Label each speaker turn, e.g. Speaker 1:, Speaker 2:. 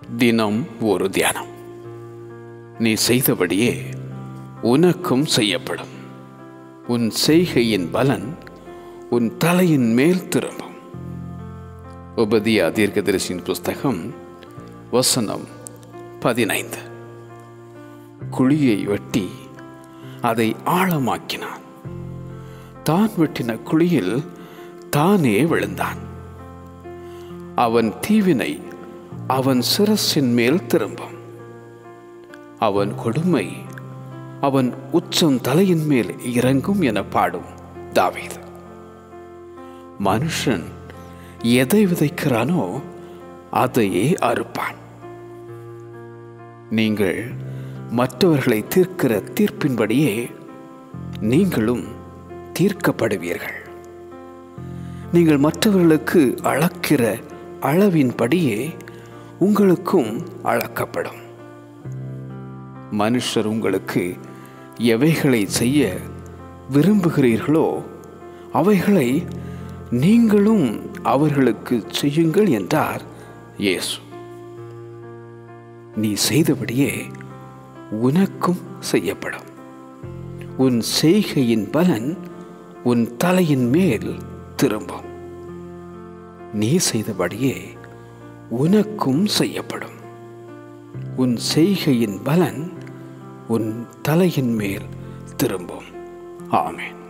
Speaker 1: தினம் ஒரு தியானம். நீ செய்தபடியே உனக்கும் செய்யப்படும். உன் செய்கையின் பலன் உன் தலையின் மேல் திரும்பும். உபதியா தீர்க்கதரிசியின் புஸ்தகம் வசனம் 15. குழியை வெட்டி அதை ஆழமாக்கினான். தான் வெட்டின குழியில் தானே விழுந்தான். அவன் தீவினை அவன் சிரசின் மேல் திரும்பும். அவன் கொடுமை அவன் உச்சம் தலையின் மேல் இறங்கும் என பாடும் தாவீது. மனுஷன் எதை விதைக்கிறானோ அதையே அறுப்பான். நீங்கள் மற்றவர்களை தீர்க்கிற தீர்ப்பின்படியே நீங்களும் தீர்க்கப்படுவீர்கள். நீங்கள் மற்றவர்களுக்கு அளக்கிற அளவின்படியே உங்களுக்கும் அளக்கப்படும். மனுஷர் உங்களுக்கு எவைகளை செய்ய விரும்புகிறீர்களோ அவைகளை நீங்களும் அவர்களுக்கு செய்யுங்கள் என்றார் இயேசு. நீ செய்தபடியே உனக்கும் செய்யப்படும். உன் செய்கையின் பலன் உன் தலையின் மேல் திரும்பும். நீ செய்தபடியே உனக்கும் செய்யப்படும். உன் செய்கையின் பலன் உன் தலையின் மேல் திரும்பும். ஆமென்.